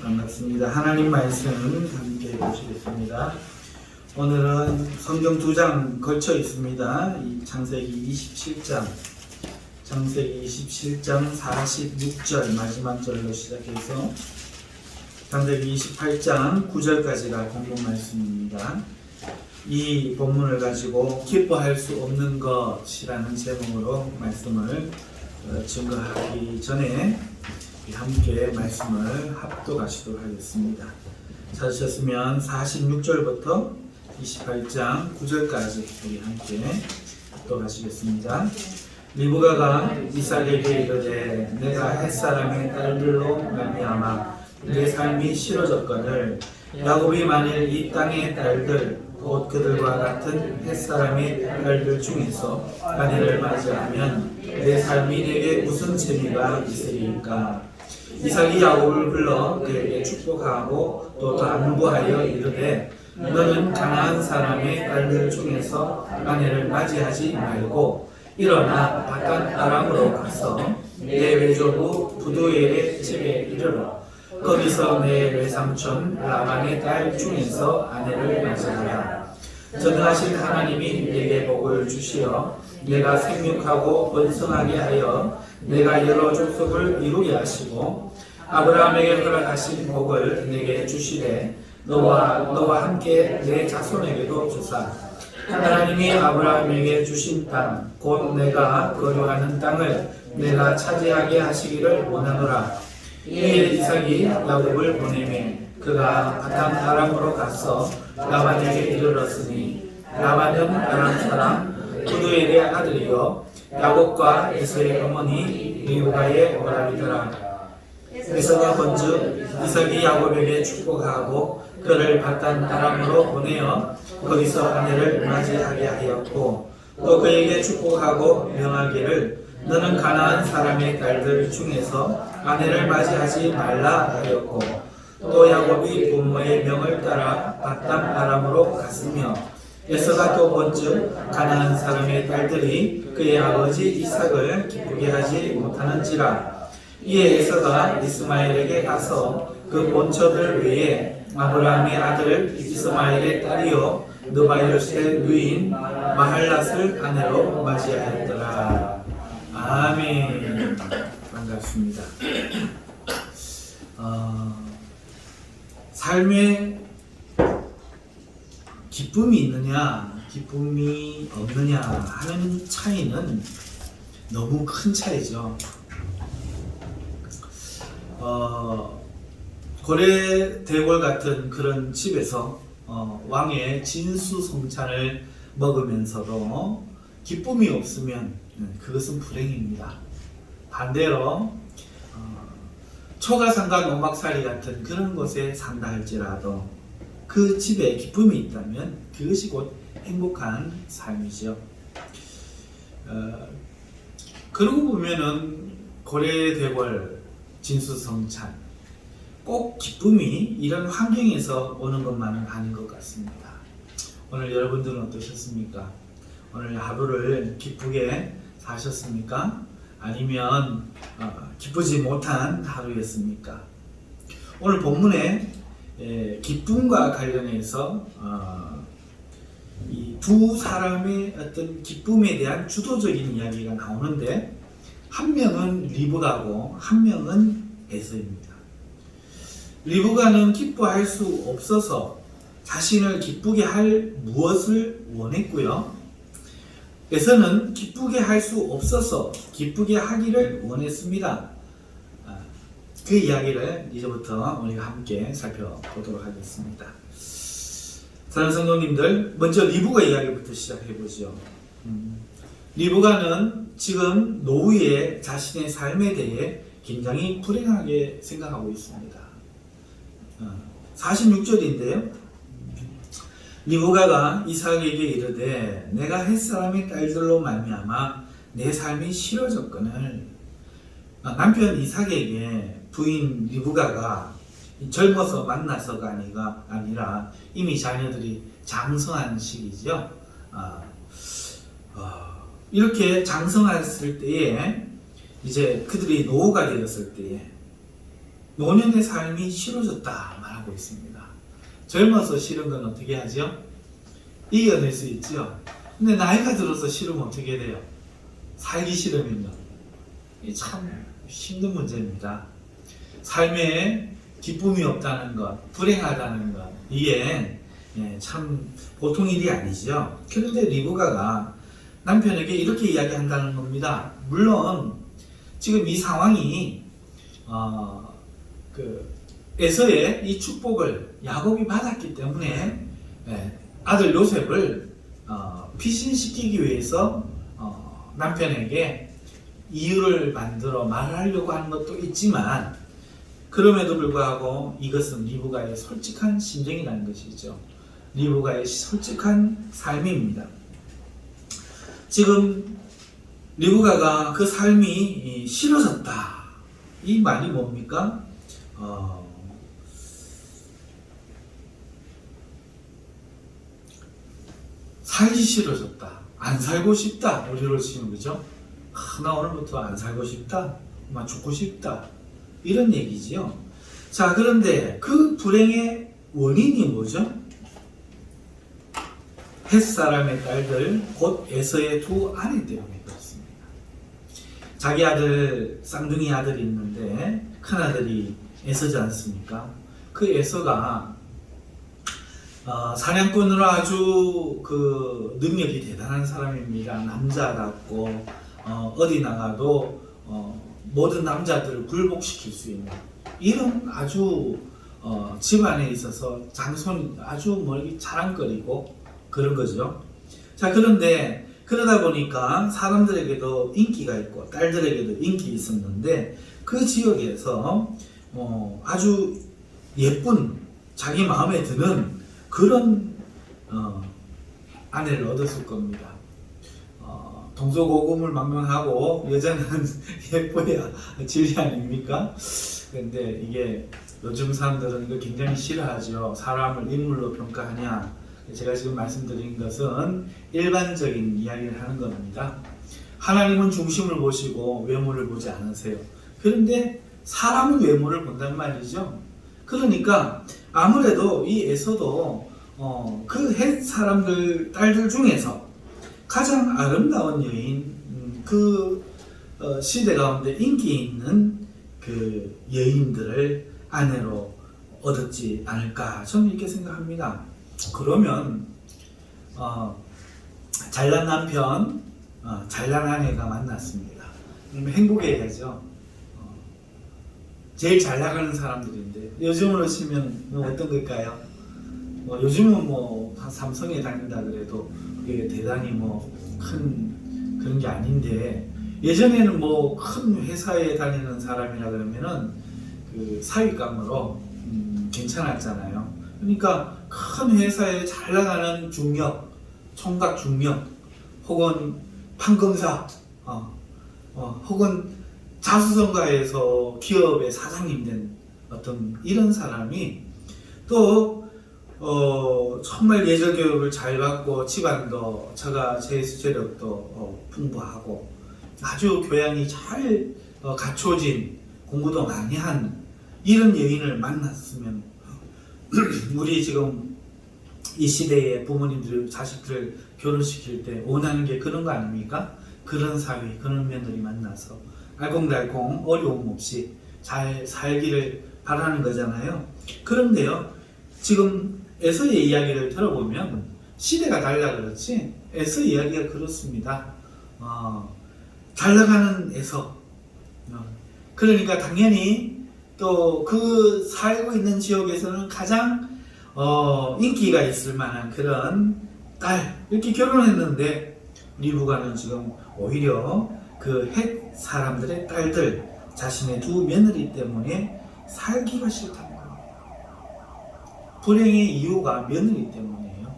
반갑습니다. 하나님 말씀 함께 보시겠습니다. 오늘은 성경 두 장 걸쳐 있습니다. 창세기 27장, 창세기 27장 46절 마지막 절로 시작해서 창세기 28장 9절까지가 본문 말씀입니다. 이 본문을 가지고 기뻐할 수 없는 것이라는 제목으로 말씀을 증거하기 전에 함께 말씀을 합독하시도록 하겠습니다. 찾으셨으면 46절부터 28장 9절까지 우리 함께 합독하시겠습니다. 리브가가 이삭에게 이르되 내가 햇사람의 딸들로 말미암아 내 삶이 싫어졌거늘 야곱이 만일 이 땅의 딸들 곧 그들과 같은 햇사람의 딸들 중에서 아내를 맞이하면 내 삶이 내게 무슨 재미가 있으리까. 이삭이 야곱을 불러 그에게 축복하고 또 당부하여 이르되 너는 가나안 사람의 딸들 중에서 아내를 맞이하지 말고 일어나 바단 아람으로 가서 내 외조부 부두엘의 집에 이르러 거기서 내 외삼촌 라반의 딸 중에서 아내를 맞이하라. 전능하신 하나님이 내게 복을 주시어 내가 생육하고 번성하게 하여 내가 여러 족속을 이루게 하시고 아브라함에게 허락하신 복을 내게 주시되 너와 함께 내 자손에게도 주사 하나님이 아브라함에게 주신 땅 곧 내가 거류하는 땅을 내가 차지하게 하시기를 원하노라. 이에 이삭이 야곱을 보내매 그가 바단 아람으로 가서 라반에게 이르렀으니 라반은 아람 사람 부두엘의 아들이요 야곱과 에서의 어머니 리브가의 오라비더라. 에서가 본즉 이삭이 야곱에게 축복하고 그를 바단 아람으로 보내어 거기서 아내를 맞이하게 하였고 또 그에게 축복하고 명하기를 너는 가나안 사람의 딸들 중에서 아내를 맞이하지 말라 하였고 또 야곱이 부모의 명을 따라 바단 아람으로 갔으며 에서가 또 본즉 가나안 사람의 딸들이 그의 아버지 이삭을 기쁘게 하지 못하는지라. 이에 에서가 이스마엘에게 가서 그 본처들 외에 아브라함의 아들 이스마엘의 딸이요 느바요스의 누인 마할랏을 아내로 맞이하였더라. 아멘. 반갑습니다. 삶에 기쁨이 있느냐 기쁨이 없느냐 하는 차이는 너무 큰 차이죠. 고래 대궐 같은 그런 집에서 왕의 진수성찬을 먹으면서도 기쁨이 없으면 그것은 불행입니다. 반대로 초가상간 오막살이 같은 그런 곳에 산다 할지라도 그 집에 기쁨이 있다면 그것이 곧 행복한 삶이죠. 그러고 보면은 고래 대궐 진수성찬 꼭 기쁨이 이런 환경에서 오는 것만은 아닌 것 같습니다. 오늘 여러분들은 어떠셨습니까? 오늘 하루를 기쁘게 사셨습니까? 아니면 기쁘지 못한 하루였습니까? 오늘 본문에 기쁨과 관련해서 이 두 사람의 어떤 기쁨에 대한 주도적인 이야기가 나오는데 한 명은 리브가고 한 명은 에서입니다. 리브가는 기뻐할 수 없어서 자신을 기쁘게 할 무엇을 원했고요. 에서는 기쁘게 할 수 없어서 기쁘게 하기를 원했습니다. 그 이야기를 이제부터 우리가 함께 살펴보도록 하겠습니다. 사랑하는 성도님들, 먼저 리브가 이야기부터 시작해보죠. 리브가는 지금 노후의 자신의 삶에 대해 굉장히 불행하게 생각하고 있습니다. 46절인데요. 리브가가 이삭에게 이르되 내가 햇사람의 딸들로 말미암아 내 삶이 싫어졌거늘. 남편 이삭에게 부인 리브가가 젊어서 만나서가 아니라 이미 자녀들이 장성한 시기죠. 이렇게 장성했을 때에 이제 그들이 노후가 되었을 때에 노년의 삶이 싫어졌다 말하고 있습니다. 젊어서 싫은 건 어떻게 하죠? 이겨낼 수 있죠. 근데 나이가 들어서 싫으면 어떻게 돼요? 살기 싫으면요. 참 힘든 문제입니다. 삶에 기쁨이 없다는 것, 불행하다는 것, 이게 참 보통 일이 아니죠. 그런데 리브가가 남편에게 이렇게 이야기한다는 겁니다. 물론 지금 이 상황이 에서의 이 축복을 야곱이 받았기 때문에 아들 요셉을 피신시키기 위해서 남편에게 이유를 만들어 말하려고 하는 것도 있지만, 그럼에도 불구하고 이것은 리브가의 솔직한 심정이라는 것이죠. 리브가의 솔직한 삶입니다. 지금 리브가가 그 삶이 싫어졌다, 이 말이 뭡니까? 살기 싫어졌다, 안 살고 싶다, 우리로 치면, 그죠? 나 오늘부터 안 살고 싶다, 죽고 싶다, 이런 얘기지요. 자, 그런데 그 불행의 원인이 뭐죠? 헷사람의 딸들, 곧 에서의 두 아내 때문에 그렇습니다. 자기 아들, 쌍둥이 아들이 있는데 큰 아들이 에서지 않습니까? 그 에서가 사냥꾼으로 아주 그 능력이 대단한 사람입니다. 남자답고 어디 나가도 모든 남자들을 굴복시킬 수 있는 이런 아주 집안에 있어서 장손 아주 멀리 자랑거리고 그런 거죠. 자, 그런데 그러다 보니까 사람들에게도 인기가 있고 딸들에게도 인기 있었는데, 그 지역에서 아주 예쁜, 자기 마음에 드는 그런 아내를 얻었을 겁니다. 동서고금을 망명하고 여자는 예뻐야 진리 아닙니까? 근데 이게 요즘 사람들은 이거 굉장히 싫어하죠. 사람을 인물로 평가하냐. 제가 지금 말씀드린 것은 일반적인 이야기를 하는 겁니다. 하나님은 중심을 보시고 외모를 보지 않으세요. 그런데 사람은 외모를 본단 말이죠. 그러니까 아무래도 이 에서도 그 헷 사람들 딸들 중에서 가장 아름다운 여인, 그 시대 가운데 인기 있는 그 여인들을 아내로 얻었지 않을까, 저는 이렇게 생각합니다. 그러면 잘난 남편, 잘난 아내가 만났습니다. 그러면 행복해야죠. 제일 잘 나가는 사람들인데, 요즘으로 치면 어떤 걸까요? 요즘은 삼성에 다닌다 그래도 그게 대단히 큰 그런 게 아닌데, 예전에는 큰 회사에 다니는 사람이라 그러면은 그 사윗감으로 괜찮았잖아요. 그러니까 큰 회사에 잘 나가는 중력, 총각 중력, 혹은 판검사, 혹은 자수성가에서 기업의 사장님 된 어떤 이런 사람이 또 정말 예절 교육을 잘 받고 집안도 처가 재력도 풍부하고 아주 교양이 잘 갖춰진, 공부도 많이 한 이런 여인을 만났으면 우리 지금 이 시대의 부모님들 자식들을 결혼시킬 때 원하는 게 그런 거 아닙니까? 그런 사위, 그런 며느리 만나서 알콩달콩 어려움 없이 잘 살기를 바라는 거잖아요. 그런데요, 지금 에서의 이야기를 들어보면 시대가 달라 그렇지 에서 이야기가 그렇습니다. 잘 나가는 에서, 그러니까 당연히 또 그 살고 있는 지역에서는 가장 인기가 있을 만한 그런 딸, 이렇게 결혼했는데 리브가는 지금 오히려 그 헷 사람들의 딸들, 자신의 두 며느리 때문에 살기가 싫다는 거예요. 불행의 이유가 며느리 때문이에요.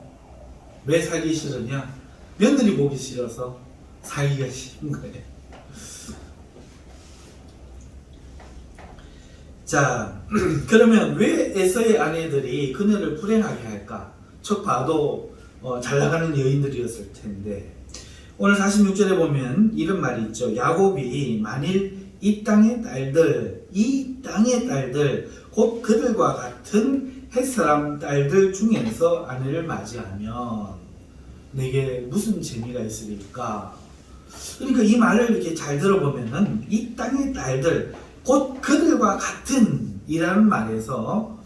왜 살기 싫으냐? 며느리 보기 싫어서 살기가 싫은 거예요. 자, 그러면 왜 에서의 아내들이 그녀를 불행하게 할까? 첫 봐도 잘 나가는 여인들이었을 텐데, 오늘 46절에 보면 이런 말이 있죠. 야곱이 만일 이 땅의 딸들, 이 땅의 딸들 곧 그들과 같은 햇사람 딸들 중에서 아내를 맞이하면 내게 무슨 재미가 있으리까? 그러니까 이 말을 이렇게 잘 들어보면은 이 땅의 딸들 곧 그들과 같은 이라는 말에서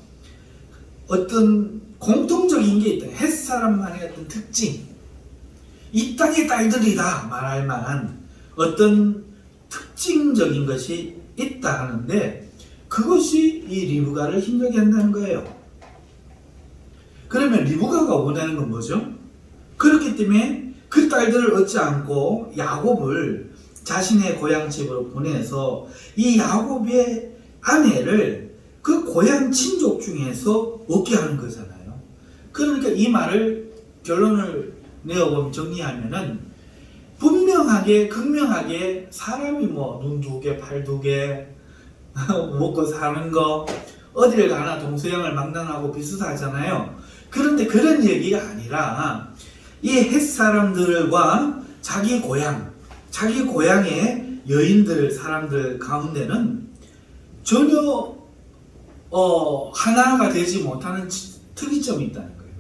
어떤 공통적인 게 있다. 햇사람만의 어떤 특징, 이 땅의 딸들이다 말할 만한 어떤 특징적인 것이 있다 하는데 그것이 이 리브가를 힘들게 한다는 거예요. 그러면 리브가가 원하는 건 뭐죠? 그렇기 때문에 그 딸들을 얻지 않고 야곱을 자신의 고향집으로 보내서 이 야곱의 아내를 그 고향 친족 중에서 얻게 하는 거잖아요. 그러니까 이 말을 결론을 내어보면 정리하면은 분명하게 극명하게 사람이 뭐 눈 두 개, 팔 두 개 먹고 사는 거 어디를 가나 동서양을 망라하고 비슷하잖아요. 그런데 그런 얘기가 아니라 이 햇사람들과 자기 고향의 여인들 사람들 가운데는 전혀 하나가 되지 못하는 특이점이 있다는 거예요.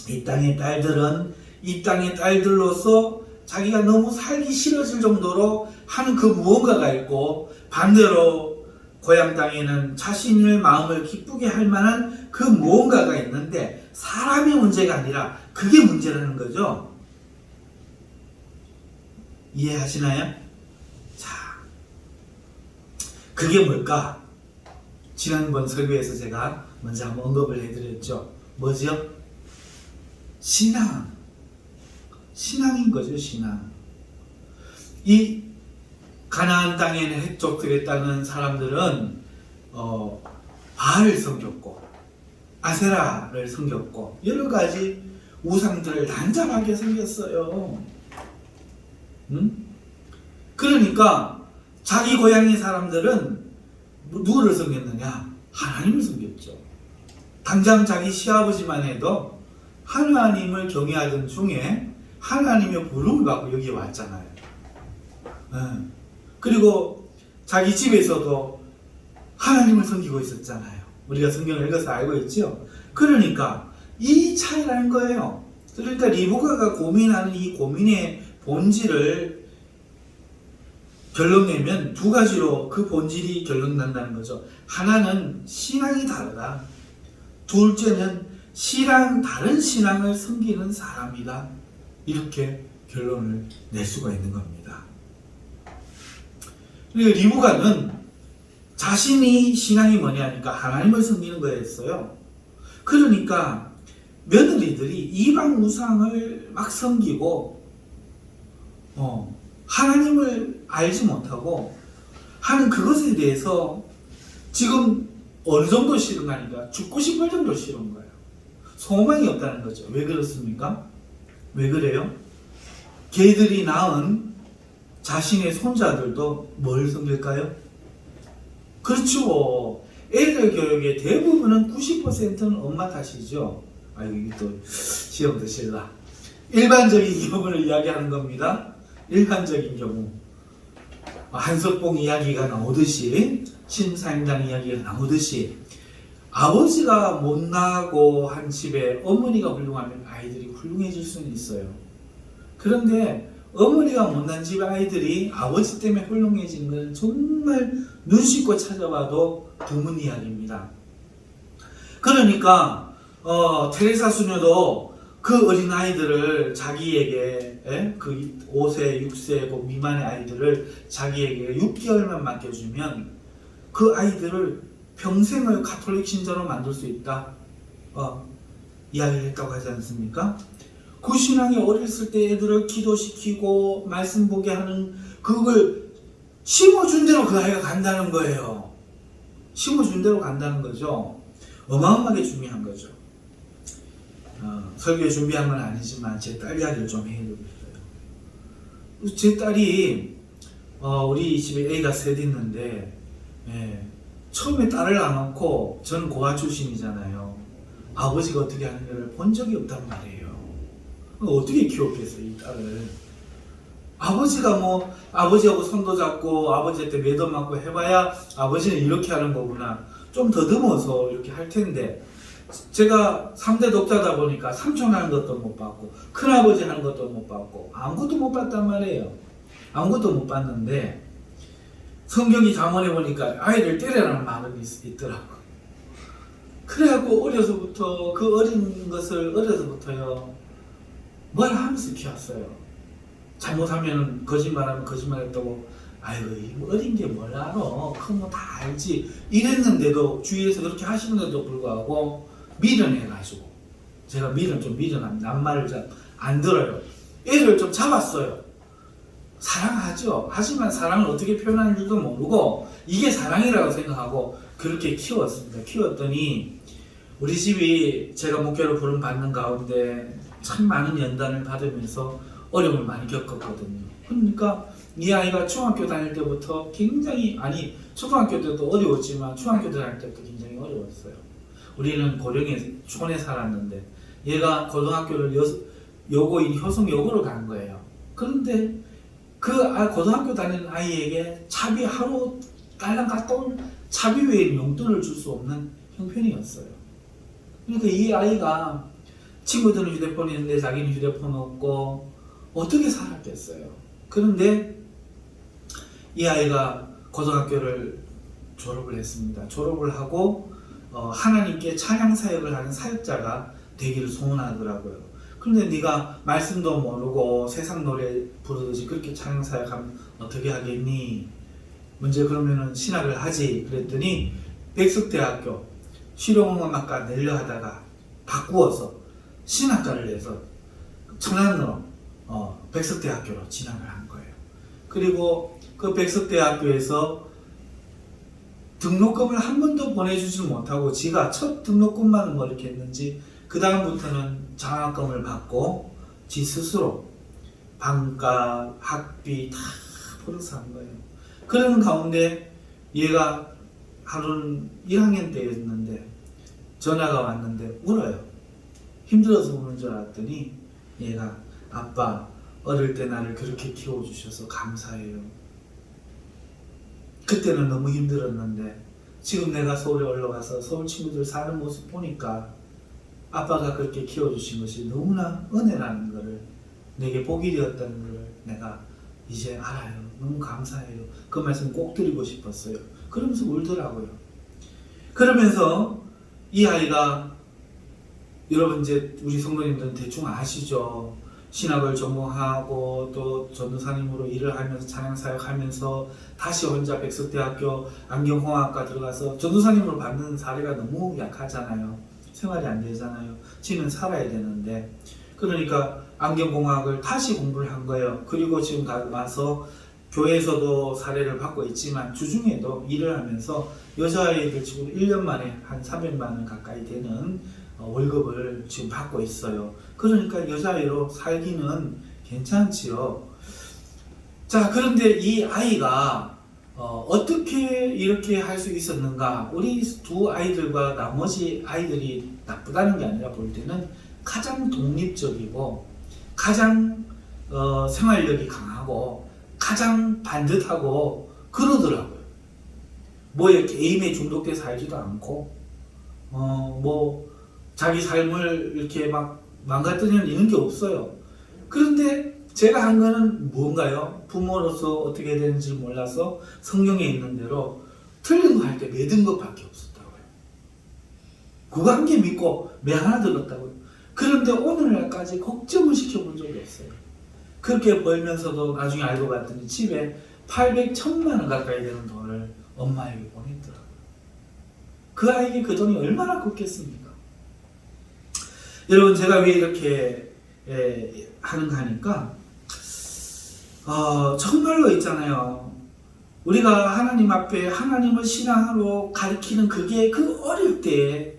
이 땅의 딸들은 이 땅의 딸들로서 자기가 너무 살기 싫어질 정도로 하는 그 무언가가 있고, 반대로 고향 땅에는 자신의 마음을 기쁘게 할 만한 그 무언가가 있는데 사람의 문제가 아니라 그게 문제라는 거죠. 이해하시나요? 자, 그게 뭘까? 지난번 설교에서 제가 먼저 한번 언급을 해드렸죠. 뭐죠? 신앙인 거죠. 신앙. 이 가나안 땅에는 헷족들의 땅은 사람들은 바알을 섬겼고 아세라를 섬겼고 여러 가지 우상들을 난잡하게 섬겼어요. 그러니까 자기 고향의 사람들은 누구를 섬겼느냐? 하나님을 섬겼죠. 당장 자기 시아버지만 해도 하나님을 경외하던 중에 하나님의 부름을 받고 여기 왔잖아요. 그리고 자기 집에서도 하나님을 섬기고 있었잖아요. 우리가 성경을 읽어서 알고 있죠. 그러니까 이 차이라는 거예요. 그러니까 리브가가 고민하는 이 고민의 본질을 결론내면 두 가지로 그 본질이 결론난다는 거죠. 하나는 신앙이 다르다. 둘째는 다른 신앙을 섬기는 사람이다. 이렇게 결론을 낼 수가 있는 겁니다. 그리고 리브가는 자신이 신앙이 뭐냐니까 하나님을 섬기는 거였어요. 그러니까 며느리들이 이방 우상을 막 섬기고 하나님을 알지 못하고 하는 그것에 대해서 지금 어느 정도 싫은가니까 죽고 싶을 정도 싫은 거예요. 소망이 없다는 거죠. 왜 그렇습니까? 왜 그래요? 걔들이 낳은 자신의 손자들도 뭘 섬길까요? 그렇죠. 애들 교육의 대부분은 90%는 엄마 탓이죠. 이게 또 시험도 싫다. 일반적인 경우를 이야기하는 겁니다. 일반적인 경우. 한석봉 이야기가 나오듯이, 신사임당 이야기가 나오듯이, 아버지가 못나고 한 집에 어머니가 훌륭하면 아이들이 훌륭해질 수는 있어요. 그런데 어머니가 못난 집 아이들이 아버지 때문에 훌륭해진 건 정말 눈 씻고 찾아봐도 드문 이야기입니다. 그러니까 테레사 수녀도 그 어린 아이들을 자기에게 그 5세, 6세 미만의 아이들을 자기에게 6개월만 맡겨주면 그 아이들을 평생을 가톨릭 신자로 만들 수 있다. 이야기를 했다고 하지 않습니까? 그 신앙이 어렸을 때 애들을 기도시키고 말씀 보게 하는 그걸 심어준 대로 그 아이가 간다는 거예요. 심어준 대로 간다는 거죠. 어마어마하게 중요한 거죠. 설교 준비한 건 아니지만 제 딸 이야기를 좀 해드리고 싶어요. 제 딸이 우리 집에 애가 셋 있는데 처음에 딸을 안 낳고 저는 고아 출신이잖아요. 아버지가 어떻게 하는 걸 본 적이 없단 말이에요. 어떻게 키웠겠어요, 이 딸을. 아버지가 뭐 아버지하고 손도 잡고 아버지한테 매도 맞고 해봐야 아버지는 이렇게 하는 거구나. 좀 더듬어서 이렇게 할 텐데 제가 3대 독자다 보니까 삼촌 하는 것도 못 봤고 큰아버지 하는 것도 못 봤고 아무것도 못 봤단 말이에요. 아무것도 못 봤는데 성경이 잠언에 보니까 아이를 때려라는 말은 있더라고. 그래갖고 어려서부터 그 어린 것을 어려서부터요 뭘 하면서 키웠어요. 잘못하면 거짓말하면 거짓말했다고 아이고 이 어린 게 뭘 알아 큰 거 다 알지 이랬는데도 주위에서 그렇게 하시는데도 불구하고 미련해가지고 제가 미련한 낱말을 잘 안 들어요. 애를 좀 잡았어요. 사랑하죠. 하지만 사랑을 어떻게 표현하는 줄도 모르고 이게 사랑이라고 생각하고 그렇게 키웠습니다. 키웠더니 우리 집이 제가 목회로 부름 받는 가운데 참 많은 연단을 받으면서 어려움을 많이 겪었거든요. 그러니까 이 아이가 중학교 다닐 때부터 굉장히 초등학교 때도 어려웠지만 중학교 다닐 때도 굉장히 어려웠어요. 우리는 고령의 촌에 살았는데 얘가 고등학교를 여고인 효성여고로 간 거예요. 그런데 그 고등학교 다니는 아이에게 차비 하루 딸랑 갔다 올 차비 외에 용돈을 줄 수 없는 형편이었어요. 그러니까 이 아이가 친구들은 휴대폰이 있는데 자기는 휴대폰 없고 어떻게 살았겠어요. 그런데 이 아이가 고등학교를 졸업을 했습니다. 졸업을 하고 하나님께 찬양 사역을 하는 사역자가 되기를 소원하더라고요. 그런데 네가 말씀도 모르고 세상 노래 부르듯이 그렇게 찬양 사역하면 어떻게 하겠니? 먼저 그러면은 신학을 하지. 그랬더니 백석대학교 실용음악과 내려 하다가 바꾸어서 신학과를 내서 청남로 백석대학교로 진학을 한 거예요. 그리고 그 백석대학교에서 등록금을 한 번도 보내주지 못하고 지가 첫 등록금만 뭐 이렇게 했는지 그 다음부터는 장학금을 받고 지 스스로 방과 학비 다 풀어서 한 거예요. 그러는 가운데 얘가 하루는 1학년 때였는데 전화가 왔는데 울어요. 힘들어서 우는 줄 알았더니 얘가 아빠 어릴 때 나를 그렇게 키워주셔서 감사해요. 그때는 너무 힘들었는데 지금 내가 서울에 올라가서 서울 친구들 사는 모습 보니까 아빠가 그렇게 키워주신 것이 너무나 은혜라는 것을 내게 복이 되었다는 것을 내가 이제 알아요. 너무 감사해요. 그 말씀 꼭 드리고 싶었어요. 그러면서 울더라고요. 그러면서 이 아이가 여러분 이제 우리 성도님들은 대충 아시죠? 신학을 전공하고 또 전도사님으로 일을 하면서 찬양 사역하면서 다시 혼자 백석대학교 안경공학과 들어가서 전도사님으로 받는 사례가 너무 약하잖아요. 생활이 안 되잖아요. 지는 살아야 되는데 그러니까 안경공학을 다시 공부를 한 거예요. 그리고 지금 와서 교회에서도 사례를 받고 있지만 주중에도 일을 하면서 여자아이들 치고 1년 만에 한 300만 원 가까이 되는 월급을 지금 받고 있어요. 그러니까 여자아이로 살기는 괜찮지요. 자, 그런데 이 아이가 어떻게 이렇게 할 수 있었는가? 우리 두 아이들과 나머지 아이들이 나쁘다는 게 아니라 볼 때는 가장 독립적이고 가장 생활력이 강하고 가장 반듯하고 그러더라고요. 뭐에 게임에 중독돼 살지도 않고 뭐 자기 삶을 이렇게 막 망가뜨리는 이런 게 없어요. 그런데 제가 한 거는 뭔가요? 부모로서 어떻게 해야 되는지 몰라서 성경에 있는 대로 틀린 거 할 때 매든 것밖에 없었다고요. 그거 한 개 믿고 매 하나 들었다고요. 그런데 오늘날까지 걱정을 시켜본 적이 없어요. 그렇게 벌면서도 나중에 알고 봤더니 집에 800, 1000만 원 가까이 되는 돈을 엄마에게 보냈더라고요. 그 아이에게 그 돈이 얼마나 컸겠습니까? 여러분 제가 왜 이렇게 하는가 하니까 정말로 있잖아요. 우리가 하나님 앞에 하나님을 신앙으로 가르치는 그게 그 어릴 때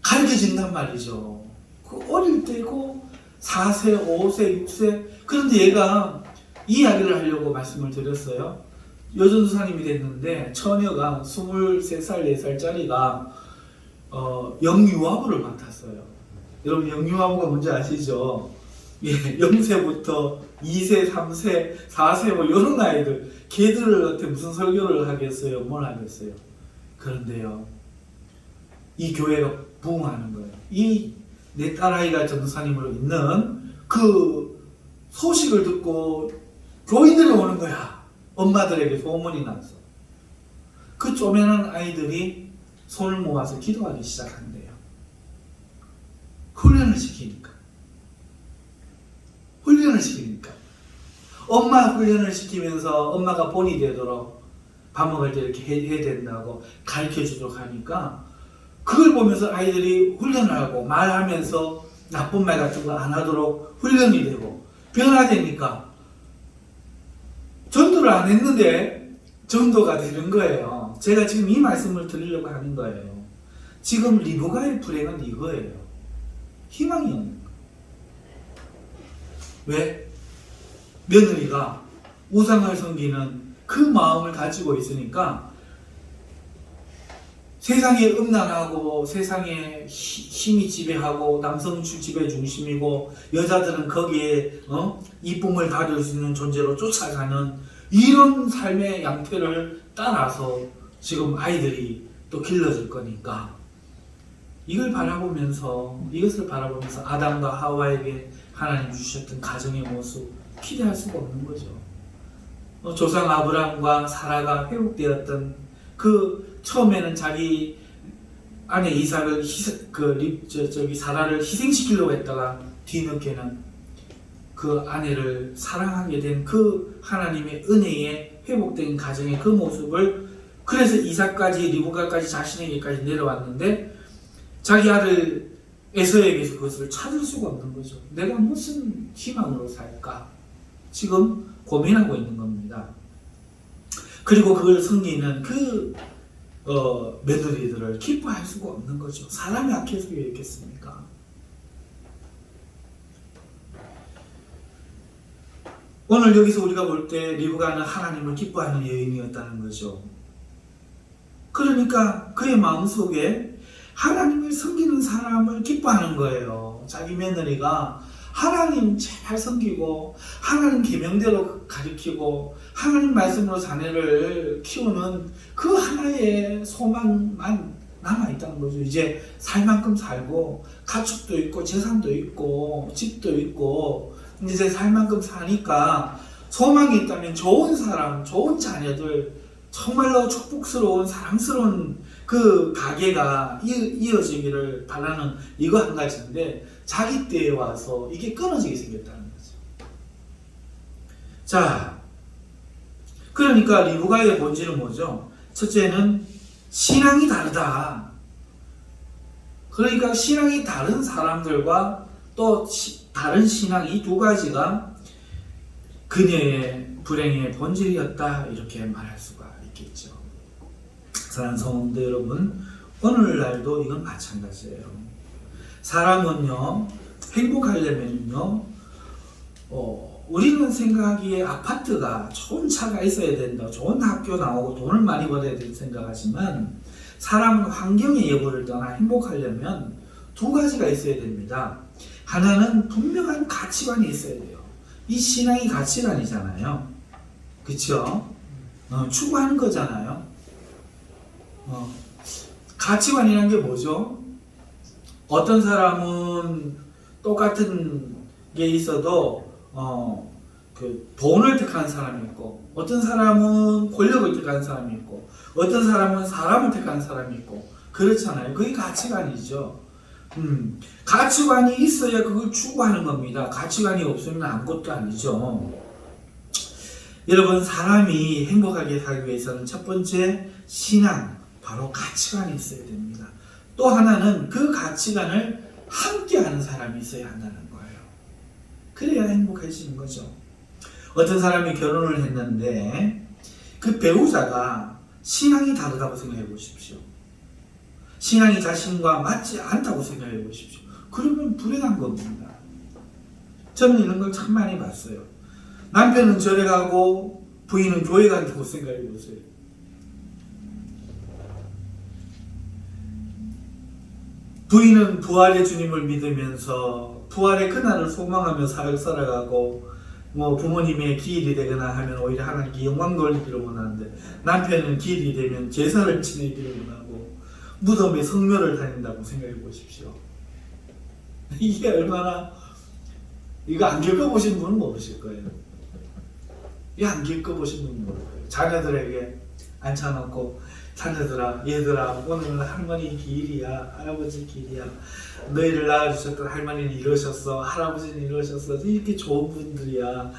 가르쳐진단 말이죠. 그 어릴 때고 4세, 5세, 6세 그런데 얘가 이 이야기를 하려고 말씀을 드렸어요. 여전도사님이 됐는데 처녀가 23살, 4살짜리가 영유아부를 맡았어요. 여러분 영유아부가 뭔지 아시죠? 예, 0세부터 2세, 3세, 4세 뭐 이런 아이들 걔들한테 무슨 설교를 하겠어요? 뭘 하겠어요? 그런데요, 이 교회가 부흥하는 거예요. 이 내 딸아이가 전도사님으로 있는 그 소식을 듣고 교인들이 오는 거야. 엄마들에게 소문이 나서. 그 쪼매난 아이들이 손을 모아서 기도하기 시작한대요. 훈련을 시키니까. 엄마 훈련을 시키면서 엄마가 본이 되도록 밥 먹을 때 이렇게 해야 된다고 가르쳐 주도록 하니까 그걸 보면서 아이들이 훈련을 하고 말하면서 나쁜 말 같은 거 안 하도록 훈련이 되고 변화되니까 전도를 안 했는데 전도가 되는 거예요. 제가 지금 이 말씀을 드리려고 하는 거예요. 지금 리브가의 불행은 이거예요. 희망이 없는 거예요. 왜? 며느리가 우상을 섬기는 그 마음을 가지고 있으니까 세상에 음란하고 세상에 힘이 지배하고 남성 지배 중심이고 여자들은 거기에 이쁨을 받을 수 있는 존재로 쫓아가는 이런 삶의 양태를 따라서 지금 아이들이 또 길러질 거니까 이것을 바라보면서 아담과 하와에게 하나님 주셨던 가정의 모습 기대할 수가 없는 거죠. 조상 아브라함과 사라가 회복되었던 그 처음에는 자기 아내 이삭을 사라를 희생시키려고 했다가 뒤늦게는 그 아내를 사랑하게 된 그 하나님의 은혜에 회복된 가정의 그 모습을 그래서 이삭까지 리브가까지 자신에게까지 내려왔는데 자기 아들 에서에게서 그것을 찾을 수가 없는 거죠. 내가 무슨 희망으로 살까? 지금 고민하고 있는 겁니다. 그리고 그걸 섬기는 그 며느리들을 기뻐할 수가 없는 거죠. 사람이 악해서 왜 있겠습니까? 오늘 여기서 우리가 볼 때 리브가는 하나님을 기뻐하는 여인이었다는 거죠. 그러니까 그의 마음속에 하나님을 섬기는 사람을 기뻐하는 거예요. 자기 며느리가 하나님 제발 섬기고 하나님 계명대로 가르치고 하나님 말씀으로 자녀를 키우는 그 하나의 소망만 남아있다는 거죠. 이제 살 만큼 살고 가축도 있고 재산도 있고 집도 있고 이제 살 만큼 사니까 소망이 있다면 좋은 사람, 좋은 자녀들, 정말로 축복스러운 사랑스러운 그 가게가 이어지기를 바라는 이거 한 가지인데 자기 때에 와서 이게 끊어지게 생겼다는 거죠. 자, 그러니까 리브가의 본질은 뭐죠? 첫째는 신앙이 다르다. 그러니까 신앙이 다른 사람들과 또 다른 신앙 이 두 가지가 그녀의 불행의 본질이었다 이렇게 말할 수가 있겠죠. 사랑하는 성도 여러분, 오늘날도 이건 마찬가지예요. 사람은요 행복하려면요 우리는 생각하기에 아파트가 좋은 차가 있어야 된다, 좋은 학교 나오고 돈을 많이 벌어야 된다 생각하지만 사람은 환경의 여부를 떠나 행복하려면 두 가지가 있어야 됩니다. 하나는 분명한 가치관이 있어야 돼요. 이 신앙이 가치관이잖아요. 그쵸? 추구하는 거잖아요. 가치관이라는 게 뭐죠? 어떤 사람은 똑같은 게 있어도 그 돈을 택하는 사람이 있고, 어떤 사람은 권력을 택하는 사람이 있고, 어떤 사람은 사람을 택하는 사람이 있고, 그렇잖아요. 그게 가치관이죠. 가치관이 있어야 그걸 추구하는 겁니다. 가치관이 없으면 아무것도 아니죠. 여러분, 사람이 행복하게 살기 위해서는 첫 번째 신앙, 바로 가치관이 있어야 됩니다. 또 하나는 그 가치관을 함께하는 사람이 있어야 한다는 거예요. 그래야 행복해지는 거죠. 어떤 사람이 결혼을 했는데 그 배우자가 신앙이 다르다고 생각해 보십시오. 신앙이 자신과 맞지 않다고 생각해 보십시오. 그러면 불행한 겁니다. 저는 이런 걸 참 많이 봤어요. 남편은 절에 가고 부인은 교회 간다고 생각해 보세요. 부인은 부활의 주님을 믿으면서 부활의 그날을 소망하며 살아가고 뭐 부모님의 기일이 되거나 하면 오히려 하나님께 영광 돌리기를 원하는데, 남편은 기일이 되면 제사를 지내기를 원하고 무덤에 성묘를 다닌다고 생각해 보십시오. 이게 얼마나, 이거 안 겪어보신 분은 모르실 거예요. 이거 안 겪어보신 분은 모를 거예요. 자녀들에게 앉혀놓고, 자녀들아, 얘들아, 오늘은 할머니 기일이야, 할아버지 기일이야, 너희를 낳아주셨던 할머니는 이러셨어, 할아버지는 이러셨어, 이렇게 좋은 분들이야.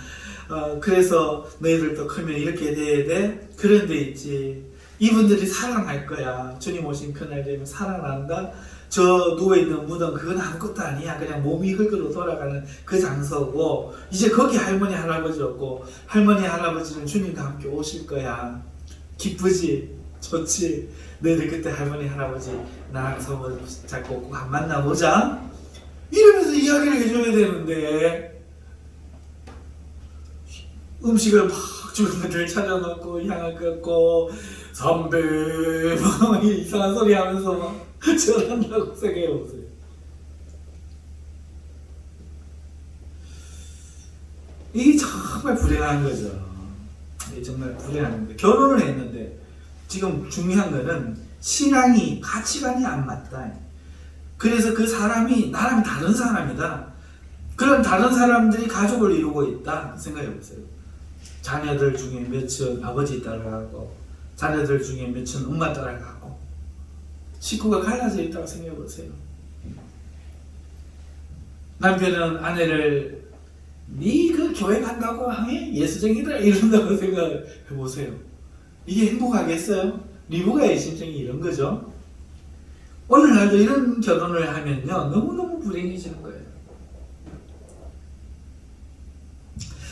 그래서 너희들도 크면 이렇게 돼야 돼. 그런 데 있지, 이분들이 살아날 거야. 주님 오신 그날 되면 살아난다. 저 누워있는 무덤 그건 아무것도 아니야. 그냥 몸이 흙으로 돌아가는 그 장소고, 이제 거기 할머니 할아버지 없고, 할머니 할아버지는 주님과 함께 오실 거야. 기쁘지? 좋지? 너희들 그때 할머니 할아버지 나랑 손을 잡고 꼭 한 만나보자? 이러면서 이야기를 해줘야 되는데, 음식을 막 주인들 차려놓고 향을 긋고 선배 막 이상한 소리 하면서 막 절한다고 생각해보세요. 이게 정말 불행한 거죠. 이게 정말 불행한 건데, 결혼을 했는데 지금 중요한 거는 신앙이, 가치관이 안 맞다. 그래서 그 사람이 나랑 다른 사람이다. 그런 다른 사람들이 가족을 이루고 있다 생각해보세요. 자녀들 중에 몇은 아버지 따라가고, 자녀들 중에 몇은 엄마 따라가고, 식구가 갈라져 있다고 생각해보세요. 남편은 아내를 니 그 교회 간다고 하니 예수쟁이다 이런다고 생각해보세요. 이게 행복하겠어요? 리브가의 심정이 이런 거죠. 오늘날도 이런 결혼을 하면요, 너무너무 불행해지는 거예요.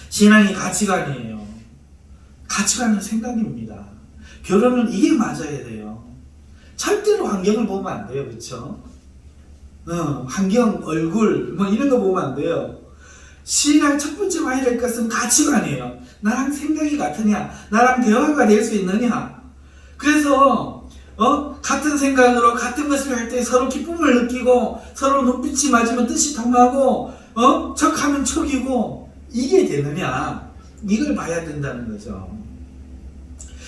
신앙이 가치관이에요. 가치관은 생각입니다. 결혼은 이게 맞아야 돼요. 절대로 환경을 보면 안 돼요. 그렇죠? 환경, 얼굴 뭐 이런 거 보면 안 돼요. 신앙 첫 번째 와야 될 것은 가치관이에요. 나랑 생각이 같으냐, 나랑 대화가 될 수 있느냐. 그래서 같은 생각으로 같은 것을 할 때 서로 기쁨을 느끼고, 서로 눈빛이 맞으면 뜻이 통하고, 척하면 척이고, 이게 되느냐, 이걸 봐야 된다는 거죠.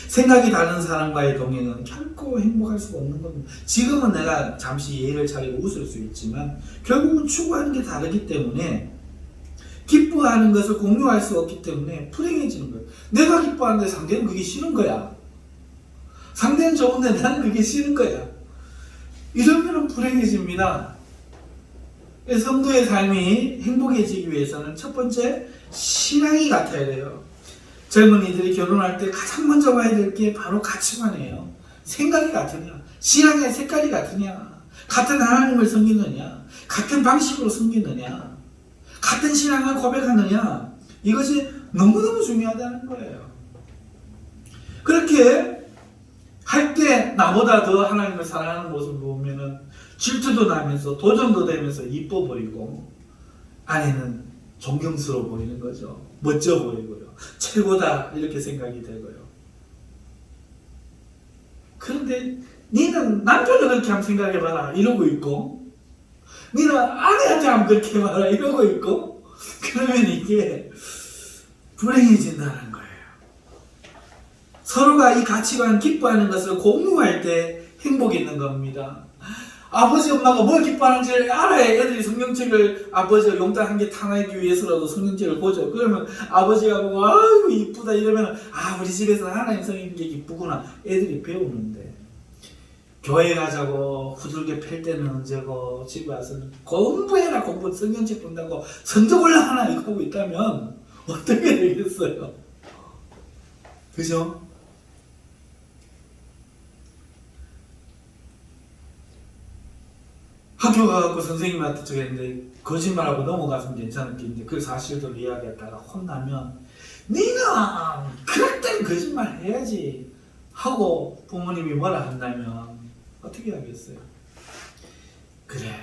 생각이 다른 사람과의 동행은 결코 행복할 수가 없는 겁니다. 지금은 내가 잠시 예의를 차리고 웃을 수 있지만 결국은 추구하는 게 다르기 때문에, 기뻐하는 것을 공유할 수 없기 때문에 불행해지는 거예요. 내가 기뻐하는데 상대는 그게 싫은 거야. 상대는 좋은데 나는 그게 싫은 거야. 이러면 불행해집니다. 성도의 삶이 행복해지기 위해서는 첫 번째, 신앙이 같아야 돼요. 젊은이들이 결혼할 때 가장 먼저 봐야 될 게 바로 가치관이에요. 생각이 같으냐, 신앙의 색깔이 같으냐, 같은 하나님을 섬기느냐, 같은 방식으로 섬기느냐, 같은 신앙을 고백하느냐, 이것이 너무너무 중요하다는 거예요. 그렇게 할 때 나보다 더 하나님을 사랑하는 모습을 보면은 질투도 나면서 도전도 되면서 이뻐 보이고, 아내는 존경스러워 보이는 거죠. 멋져 보이고요. 최고다 이렇게 생각이 되고요. 그런데 니는 남편을 그렇게 한번 생각해봐라 이러고 있고, 니는 아내한테 한번 그렇게 해봐라 이러고 있고, 그러면 이게 불행해진다는 거예요. 서로가 이 가치관, 기뻐하는 것을 공유할 때 행복이 있는 겁니다. 아버지 엄마가 뭘 기뻐하는지 알아야 애들이 성경책을, 아버지가 용돈 한 개 타내기 위해서라도 성경책을 보죠. 그러면 아버지가 보고 아이고 이쁘다 이러면, 아 우리 집에서 하나님 성경 게 이쁘구나 애들이 배우는데, 교회 가자고 후들겨 팰 때는 언제고, 집에 와서는 공부해라, 공부, 성경책 본다고 성적 올라가나 이거 하고 있다면 어떻게 되겠어요? 그죠? 학교 가갖고 선생님한테 저기 했는데 거짓말하고 넘어갔으면 괜찮을 텐데 그 사실대로 이야기했다가 혼나면, 네가 그럴 땐 거짓말 해야지 하고 부모님이 뭐라 한다면 어떻게 하겠어요? 그래,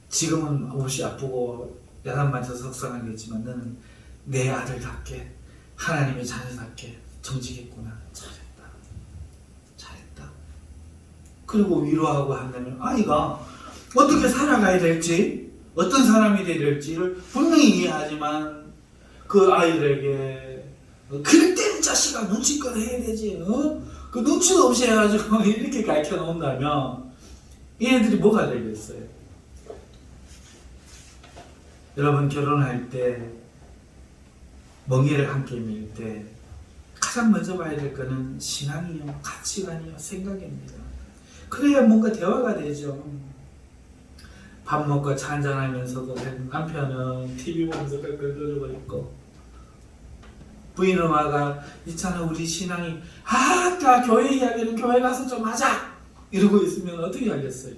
지금은 몹시 아프고 야단 맞아서 속상하겠지만 너는 내 아들답게 하나님의 자녀답게 정직했구나, 잘했다. 그리고 위로하고 한다면 아이가 어떻게 살아가야 될지, 어떤 사람이 될지를 분명히 이해하지만 그 아이들에게 그럴 때는 자식아 눈치껏 해야 되지. 그 눈치도 없이 해가지고 이렇게 가르쳐 놓는다면 얘네들이 뭐가 되겠어요? 여러분 결혼할 때 멍에를 함께 밀 때 가장 먼저 봐야 될 거는 신앙이요, 가치관이요, 생각입니다. 그래야 뭔가 대화가 되죠. 밥 먹고 차 한잔하면서도 남편은 TV 보면서 끌끌거리고 있고 부인 엄마가 있잖아 우리 신앙이 아까 교회 이야기는 교회 가서 좀 하자 이러고 있으면 어떻게 하겠어요?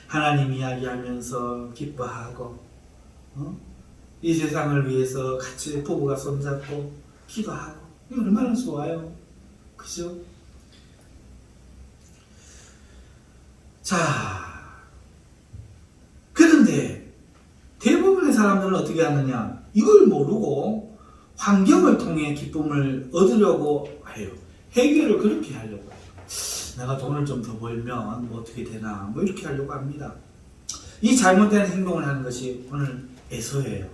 하나님 이야기하면서 기뻐하고 이 세상을 위해서 같이 부부가 손잡고 기도하고 이거 얼마나 좋아요. 그죠? 자, 그런데 대부분의 사람들은 어떻게 하느냐? 이걸 모르고 환경을 통해 기쁨을 얻으려고 해요. 해결을 그렇게 하려고 해요. 내가 돈을 좀 더 벌면 뭐 어떻게 되나 뭐 이렇게 하려고 합니다. 이 잘못된 행동을 하는 것이 오늘 에서예요.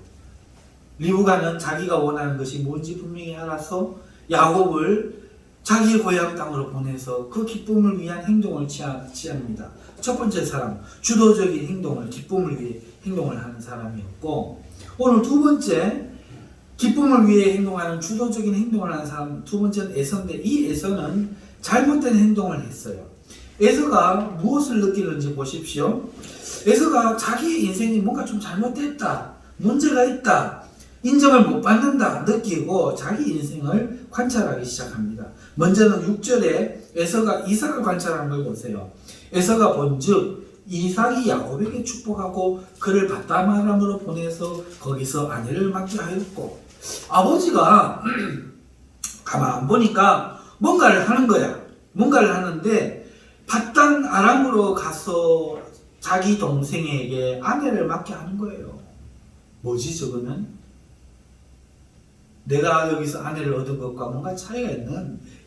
리브가는 자기가 원하는 것이 뭔지 분명히 알아서 야곱을 자기의 고향 땅으로 보내서 그 기쁨을 위한 행동을 취합니다. 첫 번째 사람, 주도적인 행동을, 기쁨을 위해 행동을 하는 사람이었고, 오늘 두 번째, 기쁨을 위해 행동하는 주도적인 행동을 하는 사람, 두 번째는 에서인데, 이 에서는 잘못된 행동을 했어요. 에서가 무엇을 느끼는지 보십시오. 에서가 자기의 인생이 뭔가 좀 잘못됐다, 문제가 있다, 인정을 못 받는다 느끼고 자기 인생을 관찰하기 시작합니다. 먼저는 6절에 에서가 이삭을 관찰하는 걸 보세요. 에서가 본즉 이삭이 야곱에게 축복하고 그를 바다마람으로 보내서 거기서 아내를 맡게 하였고, 아버지가 가만 보니까 뭔가를 하는 거야. 뭔가를 하는데 바단 아람으로 가서 자기 동생에게 아내를 맡게 하는 거예요. 뭐지 저거는? 내가 여기서 아내를 얻은 것과 뭔가 차이가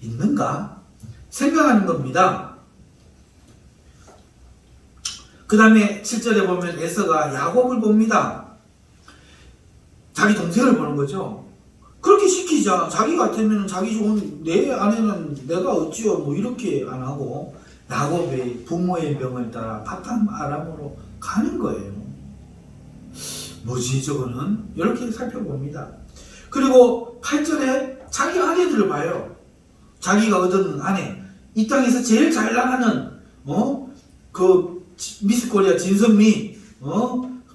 있는가? 생각하는 겁니다. 그 다음에 7절에 보면 에서가 야곱을 봅니다. 자기 동생을 보는 거죠. 그렇게 시키자. 자기 같으면 자기 좋은 내 아내는 내가 어찌요 뭐 이렇게 안 하고 야곱의 부모의 명을 따라 바단 아람으로 가는 거예요. 뭐지 저거는? 이렇게 살펴봅니다. 그리고 8절에 자기 아내들을 봐요. 자기가 얻은 아내, 이 땅에서 제일 잘 나가는 그 미스 코리아 진선미,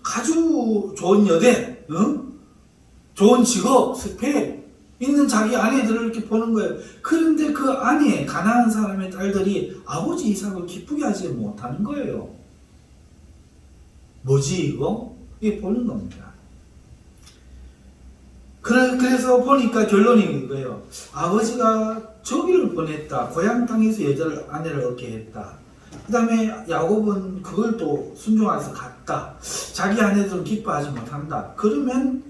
아주 좋은 여대, 좋은 직업, 스펙 있는 자기 아내들을 이렇게 보는 거예요. 그런데 그 아내, 가난한 사람의 딸들이 아버지 이삭을 기쁘게 하지 못하는 거예요. 뭐지 이거? 이게 보는 겁니다. 그래서 보니까 결론이 이거예요. 아버지가 저기를 보냈다. 고향 땅에서 여자를 아내를 얻게 했다. 그 다음에 야곱은 그걸 또 순종해서 갔다. 자기 아내들은 기뻐하지 못한다. 그러면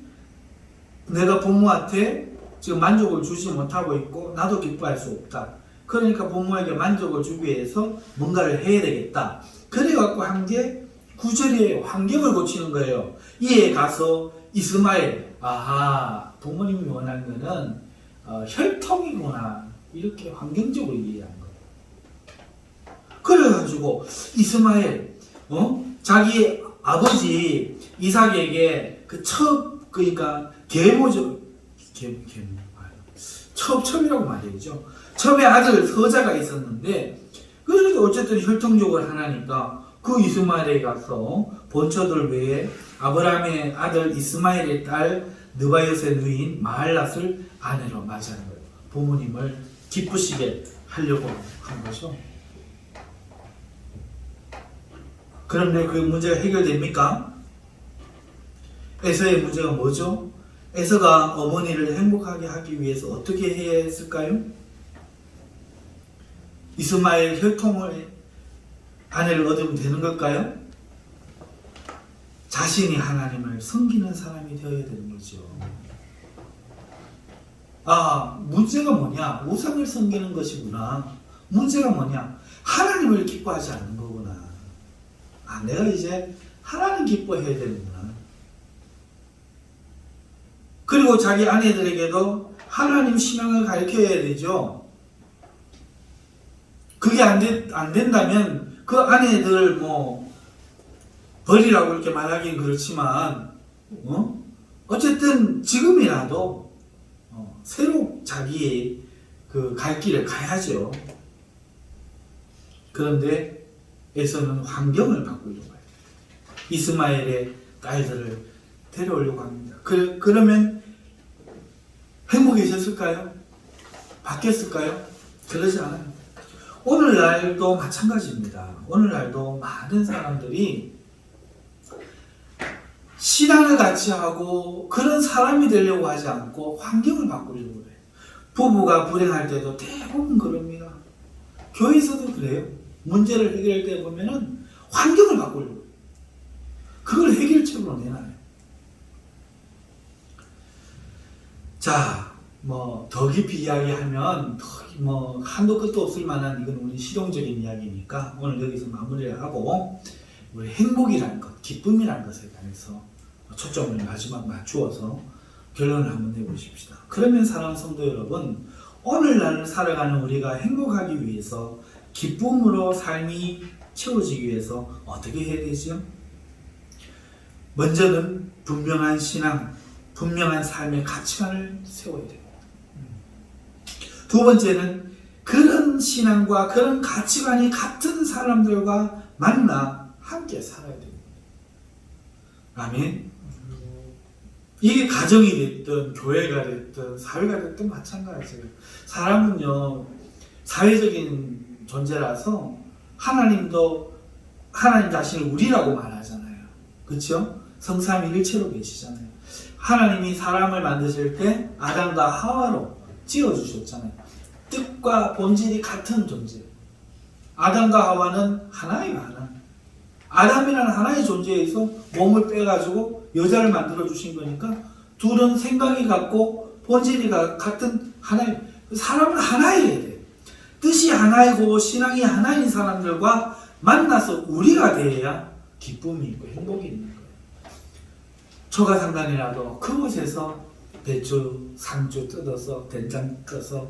내가 부모한테 지금 만족을 주지 못하고 있고 나도 기뻐할 수 없다. 그러니까 부모에게 만족을 주기 위해서 뭔가를 해야 되겠다. 그래갖고 한 게 9절에 환경을 고치는 거예요. 이에 가서 이스마엘, 아하, 부모님이 원하는 거는 혈통이구나. 이렇게 환경적으로 이해한 거예요. 그래가지고 이스마엘, 자기 아버지 이삭에게 그 그러니까 계모죠. 첩이라고 말이죠. 첩의 아들 서자가 있었는데, 그래도 어쨌든 혈통적으로 하나니까 그 이스마엘에 가서 본처들 외에 아브라함의 아들 이스마엘의 딸 느바요의 누이인 마할랏을 아내로 맞이하는 거예요. 부모님을 기쁘시게 하려고 한 거죠. 그런데 그 문제가 해결됩니까? 에서의 문제가 뭐죠? 에서가 어머니를 행복하게 하기 위해서 어떻게 해야 했을까요? 이스마엘 혈통을 아내를 얻으면 되는 걸까요? 자신이 하나님을 섬기는 사람이 되어야 되는 거죠. 문제가 뭐냐? 우상을 섬기는 것이구나. 문제가 뭐냐? 하나님을 기뻐하지 않는 거구나. 내가 이제 하나님 기뻐해야 되는구나. 그리고 자기 아내들에게도 하나님 신앙을 가르쳐야 되죠. 그게 안 된다면 그 아내들 버리라고 이렇게 말하기는 그렇지만 어쨌든 지금이라도 새로 자기의 그 갈 길을 가야죠. 그런데 에서는 환경을 바꾸려고 해요. 이스마엘의 딸들을 데려오려고 합니다. 그러면 행복해졌을까요? 바뀌었을까요? 그러지 않아요. 오늘날도 마찬가지입니다. 오늘날도 많은 사람들이 신앙을 같이 하고 그런 사람이 되려고 하지 않고 환경을 바꾸려고 해요. 부부가 불행할 때도 대부분 그럽니다. 교회에서도 그래요. 문제를 해결할 때 보면은 환경을 바꾸려고 해요. 그걸 해결책으로 내놔요. 자, 더 깊이 이야기하면 한도 끝도 없을 만한 이건 우리 실용적인 이야기니까 오늘 여기서 마무리를 하고 우리 행복이라는 것, 기쁨이라는 것에 관해서 초점을 마지막 맞추어서 결론을 한번 내보십시다. 그러면 사랑하는 성도 여러분, 오늘날 살아가는 우리가 행복하기 위해서 기쁨으로 삶이 채워지기 위해서 어떻게 해야 되죠? 먼저는 분명한 신앙, 분명한 삶의 가치관을 세워야 됩니다. 두 번째는 그런 신앙과 그런 가치관이 같은 사람들과 만나 함께 살아야 됩니다. 아멘. 이게 가정이 됐든 교회가 됐든 사회가 됐든 마찬가지예요. 사람은요 사회적인 존재라서 하나님도 하나님 자신을 우리라고 말하잖아요. 그렇죠? 성삼위일체로 계시잖아요. 하나님이 사람을 만드실 때 아담과 하와로 지어주셨잖아요. 뜻과 본질이 같은 존재. 아담과 하와는 하나예요, 하나. 아담이라는 하나의 존재에서 몸을 빼가지고 여자를 만들어 주신 거니까 둘은 생각이 같고 본질이 같은 하나예요. 사람은 하나여야 돼. 뜻이 하나이고 신앙이 하나인 사람들과 만나서 우리가 되어야 기쁨이 있고 행복이 있는 거예요. 초가상단이라도 그곳에서 배추, 상추 뜯어서 된장 떠서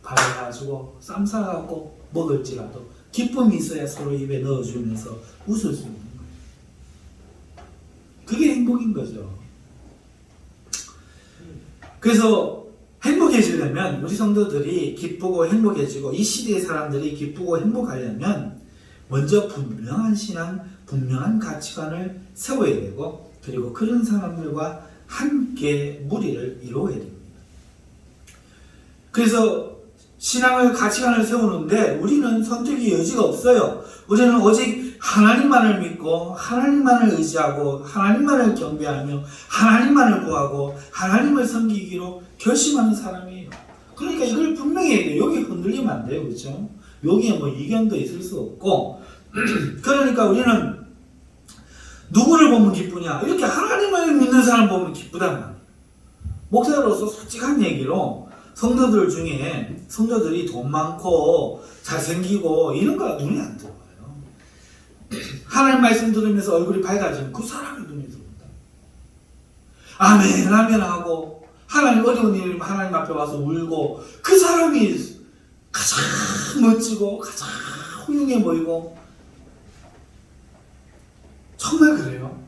발라가지고 쌈 싸갖고 먹을지라도 기쁨이 있어야 서로 입에 넣어주면서 웃을 수 있는 거예요. 그게 행복인 거죠. 그래서 행복해지려면 우리 성도들이 기쁘고 행복해지고 이 시대의 사람들이 기쁘고 행복하려면 먼저 분명한 신앙, 분명한 가치관을 세워야 되고 그리고 그런 사람들과 함께 무리를 이루어야 됩니다. 그래서 신앙을 가치관을 세우는데 우리는 선택의 여지가 없어요. 우리는 오직 하나님만을 믿고 하나님만을 의지하고 하나님만을 경배하며 하나님만을 구하고 하나님을 섬기기로 결심하는 사람이에요. 그러니까 이걸 분명히 해야 돼요. 여기 흔들리면 안 돼요. 그렇죠? 여기에 이견도 있을 수 없고 그러니까 우리는 누구를 보면 기쁘냐? 이렇게 하나님을 믿는 사람 보면 기쁘단 말이에요. 목사로서 솔직한 얘기로 성도들 중에 성도들이 돈 많고 잘생기고 이런 거 눈에 안 들어와요. 하나님 말씀 들으면서 얼굴이 밝아지면 그 사람이 눈에 들어온다. 아멘 아멘 하고 하나님 어려운 일이면 하나님 앞에 와서 울고 그 사람이 가장 멋지고 가장 훌륭해 보이고 정말 그래요?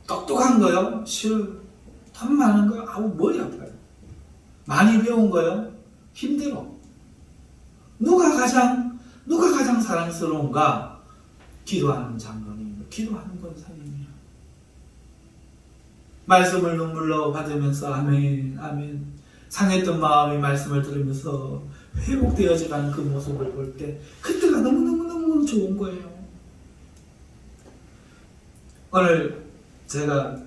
똑똑한 거요? 싫어요. 돈 많은 거요? 아우 머리 아파요. 많이 배운 거요? 힘들어. 누가 가장 사랑스러운가? 기도하는 장로님, 기도하는 권사님이야. 말씀을 눈물로 받으면서 아멘, 아멘. 상했던 마음이 말씀을 들으면서 회복되어져가는 그 모습을 볼 때 그때가 너무너무 좋은 거예요. 오늘 제가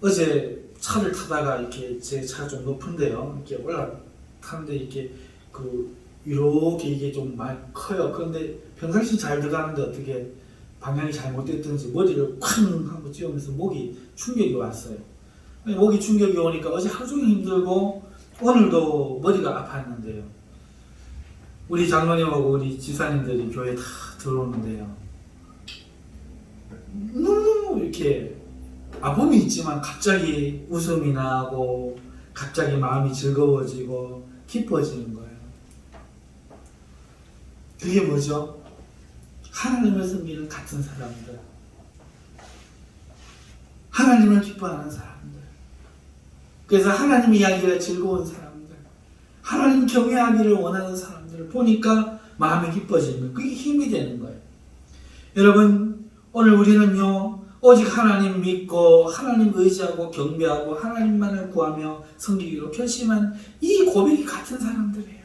어제 차를 타다가 이렇게 제 차가 좀 높은데요. 이렇게 올라타는데 이렇게 이렇게 이게 좀 많이 커요. 그런데 평상시 잘 들어가는데 어떻게 방향이 잘못됐든지 머리를 쾅 하고 찧으면서 목이 충격이 왔어요. 목이 충격이 오니까 어제 하루 종일 힘들고 오늘도 머리가 아팠는데요. 우리 장로님하고 우리 집사님들이 교회에 다 들어오는데요. 너무 이렇게 아픔이 있지만 갑자기 웃음이 나고 갑자기 마음이 즐거워지고 기뻐지는 거예요. 그게 뭐죠? 하나님을 섬기는 같은 사람들, 하나님을 기뻐하는 사람들, 그래서 하나님 이야기가 즐거운 사람들, 하나님 경외하기를 원하는 사람들을 보니까 마음이 기뻐지는 거예요. 그게 힘이 되는 거예요. 여러분, 오늘 우리는요, 오직 하나님 믿고 하나님 의지하고 경배하고 하나님만을 구하며 섬기기로 결심한 이 고백이 같은 사람들이에요.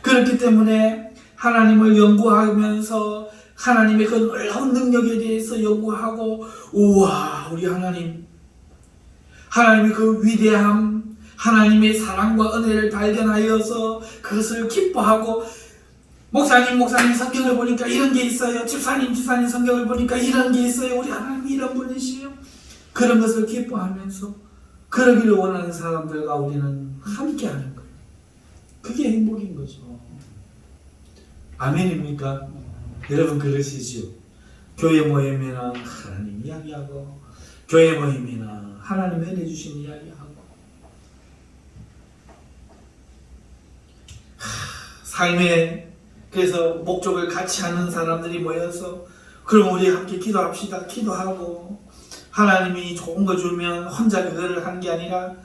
그렇기 때문에 하나님을 연구하면서 하나님의 그 놀라운 능력에 대해서 연구하고, 우와, 우리 하나님의 그 위대함, 하나님의 사랑과 은혜를 발견하여서 그것을 기뻐하고, 목사님 성경을 보니까 이런 게 있어요. 집사님 성경을 보니까 이런 게 있어요. 우리 하나님이 이런 분이시요. 그런 것을 기뻐하면서 그러기를 원하는 사람들과 우리는 함께하는 거예요. 그게 행복인 거죠. 아멘입니까? 여러분 그러시죠? 교회 모임에는 하나님 이야기하고, 교회 모임에는 하나님 은혜 주신 이야기하고, 삶의 그래서 목적을 같이 하는 사람들이 모여서, 그럼 우리 함께 기도합시다. 기도하고, 하나님이 좋은 거 주면 혼자 그거를 하는 게 아니라,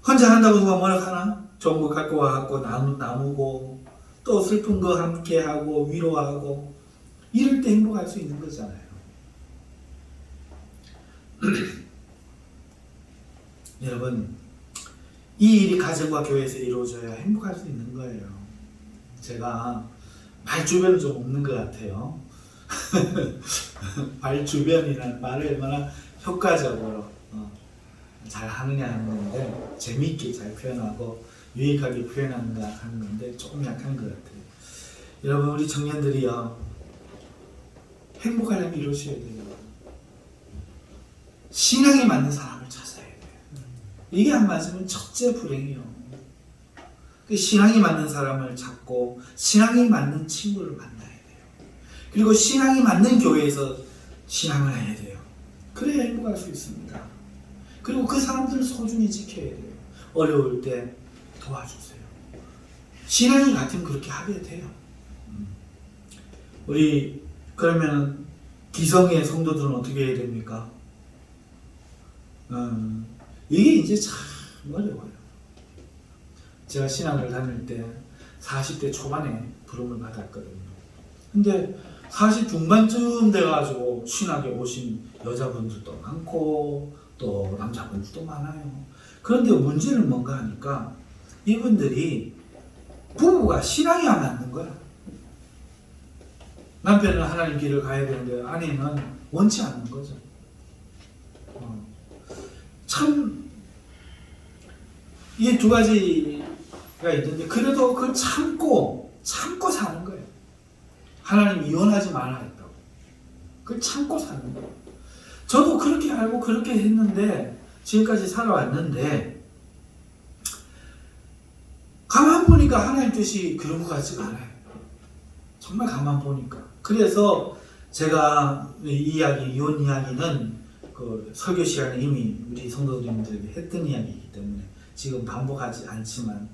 혼자 한다고 누가 뭐라 하나? 좋은 거 갖고 와갖고 나누고, 또 슬픈 거 함께 하고, 위로하고, 이럴 때 행복할 수 있는 거잖아요. 여러분, 이 일이 가정과 교회에서 이루어져야 행복할 수 있는 거예요. 제가 말 주변은 좀 없는 것 같아요. 말 주변이라는 말을 얼마나 효과적으로 잘 하느냐 하는 건데, 재미있게 잘 표현하고 유익하게 표현하는가 하는 건데 조금 약한 것 같아요. 여러분, 우리 청년들이요, 행복하려면 이루셔야 돼요. 신앙이 맞는 사람을 찾아야 돼요. 이게 안 맞으면 첫째 불행이요. 신앙이 맞는 사람을 찾고 신앙이 맞는 친구를 만나야 돼요. 그리고 신앙이 맞는 교회에서 신앙을 해야 돼요. 그래야 행복할 수 있습니다. 그리고 그 사람들을 소중히 지켜야 돼요. 어려울 때 도와주세요. 신앙이 같으면 그렇게 하게 돼요. 우리 그러면 기성의 성도들은 어떻게 해야 됩니까? 이게 이제 참 어려워요. 제가 신학을 다닐 때 40대 초반에 부름을 받았거든요. 근데 40 중반쯤 돼가지고 신학에 오신 여자분들도 많고 또 남자분들도 많아요. 그런데 문제는 뭔가 하니까 이분들이 부부가 신앙이 안 맞는 거야. 남편은 하나님 길을 가야 되는데 아내는 원치 않는 거죠. 참 이게 두 가지가 있는데, 그래도 그걸 참고 사는 거예요. 하나님 이혼하지 말라 했다고. 그걸 참고 사는 거예요. 저도 그렇게 알고 그렇게 했는데 지금까지 살아왔는데, 가만 보니까 하나님 뜻이 그런 것 같지가 않아요. 정말 가만 보니까. 그래서 제가 이혼 이야기는 그 설교 시간에 이미 우리 성도님들에게 했던 이야기이기 때문에 지금 반복하지 않지만,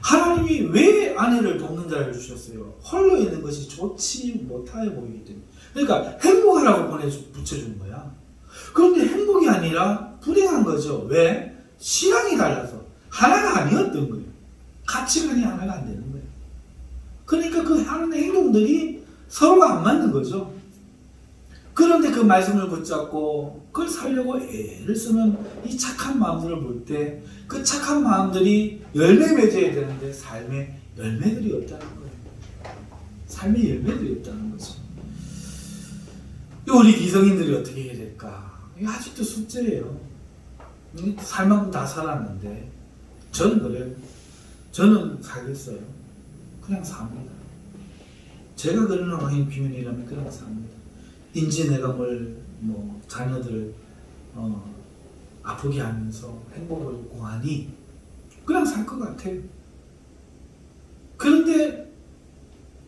하나님이 왜 아내를 돕는 자를 주셨어요? 홀로 있는 것이 좋지 못하여 보이기 때문에. 그러니까 행복하라고 붙여준 거야. 그런데 행복이 아니라 불행한 거죠. 왜? 신앙이 달라서 하나가 아니었던 거예요. 가치관이 하나가 안 되는 거예요. 그러니까 그 하는 행동들이 서로가 안 맞는 거죠. 그런데 그 말씀을 붙잡고 그걸 살려고 애를 쓰면 이 착한 마음들을 볼 때 그 착한 마음들이 열매 맺어야 되는데 삶에 열매들이 없다는 거예요. 삶의 열매들이 없다는 거죠. 우리 기성인들이 어떻게 해야 될까? 이게 아직도 숙제예요. 살 만큼 다 살았는데, 저는 그래요. 저는 살겠어요. 그냥 삽니다. 제가 그러는 왕의 비밀이라면 그냥 삽니다. 인지 내가 자녀들 아프게 하면서 행복을 구하니 그냥 살 것 같아요. 그런데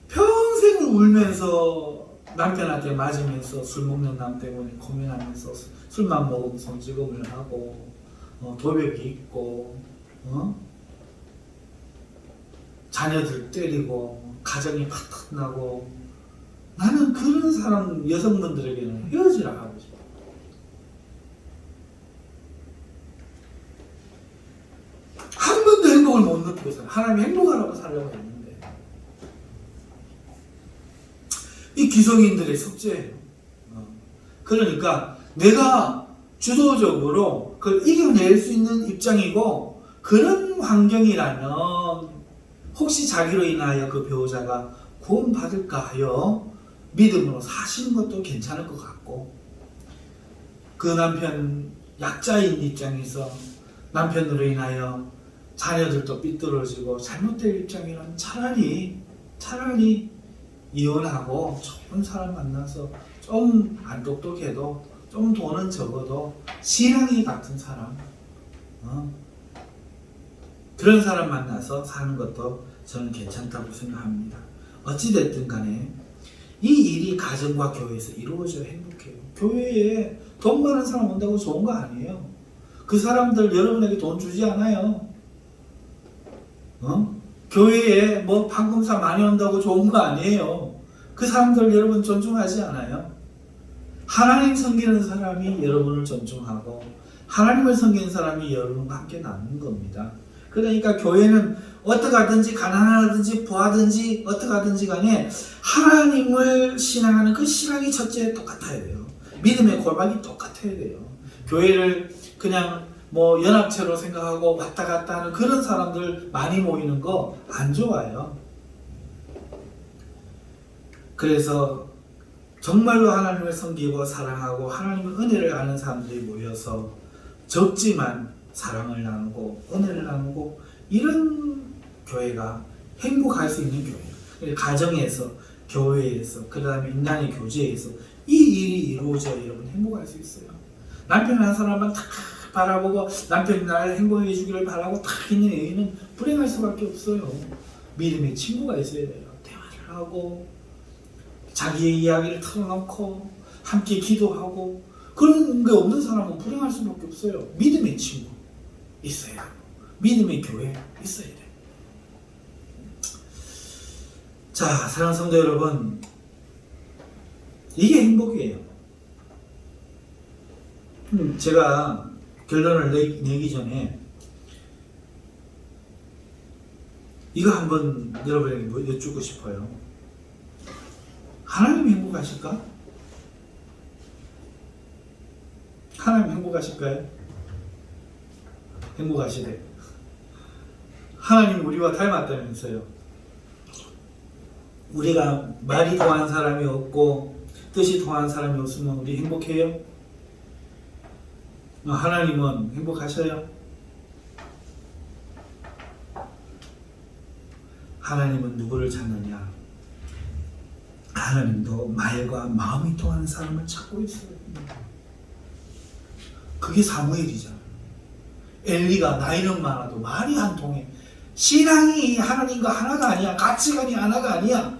평생을 울면서 남편한테 맞으면서 술 먹는 남 때문에 고민하면서 술만 먹으면 손찌검을 하고 도벽이 있고 자녀들 때리고 가정이 팍팍 나고 나는 그런 사람 여성분들에게는 헤어지라 하고 싶어. 한 번도 행복을 못 느끼고 살아. 하나님이 행복하라고 살려고 했는데 이 기성인들의 숙제예요. 그러니까 내가 주도적으로 그걸 이겨낼 수 있는 입장이고 그런 환경이라면 혹시 자기로 인하여 그 배우자가 구원받을까 하여 믿음으로 사시는 것도 괜찮을 것 같고 그 남편 약자인 입장에서 남편으로 인하여 자녀들도 삐뚤어지고 잘못된 입장이라면 차라리 이혼하고 좋은 사람 만나서 좀 안 똑똑해도 좀 돈은 적어도 신앙이 같은 사람 그런 사람 만나서 사는 것도 저는 괜찮다고 생각합니다. 어찌됐든 간에 이 일이 가정과 교회에서 이루어져야 행복해요. 교회에 돈 많은 사람 온다고 좋은 거 아니에요. 그 사람들 여러분에게 돈 주지 않아요. 교회에 뭐 판금사 많이 온다고 좋은 거 아니에요. 그 사람들 여러분 존중하지 않아요. 하나님 섬기는 사람이 여러분을 존중하고 하나님을 섬기는 사람이 여러분과 함께 나누는 겁니다. 그러니까 교회는 어떻게 하든지 가난하든지 부하든지 어떻게 하든지 간에 하나님을 신앙하는 그 신앙이 첫째 똑같아야 돼요. 믿음의 골반이 똑같아야 돼요. 교회를 그냥 뭐 연합체로 생각하고 왔다 갔다 하는 그런 사람들 많이 모이는 거 안 좋아요. 그래서 정말로 하나님을 섬기고 사랑하고 하나님의 은혜를 아는 사람들이 모여서 적지만 사랑을 나누고 은혜를 나누고 이런 교회가 행복할 수 있는 교회예요. 가정에서 교회에서 그 다음에 인간의 교제에서 이 일이 이루어져야 여러분 행복할 수 있어요. 남편 한 사람만 딱 바라보고 남편이 나를 행복해 주기를 바라고 딱 있는 애인은 불행할 수밖에 없어요. 믿음의 친구가 있어야 돼요. 대화를 하고 자기의 이야기를 털어놓고 함께 기도하고 그런 게 없는 사람은 불행할 수밖에 없어요. 믿음의 친구 있어야 하고 믿음의 교회 있어야 돼요. 자, 사랑하는 성도 여러분, 이게 행복이에요. 제가 결론을 내기 전에 이거 한번 여러분에게 여쭙고 싶어요. 하나님이 행복하실까? 하나님 행복하실까요? 행복하시대. 하나님 우리와 닮았다면서요. 우리가 말이 통한 사람이 없고 뜻이 통한 사람이 없으면 우리 행복해요? 하나님은 행복하셔요? 하나님은 누구를 찾느냐? 하나님도 말과 마음이 통하는 사람을 찾고 있어요. 그게 사무엘이잖아요. 엘리가 나이는 많아도 말이 안 통해. 신앙이 하나님과 하나가 아니야. 가치관이 하나가 아니야.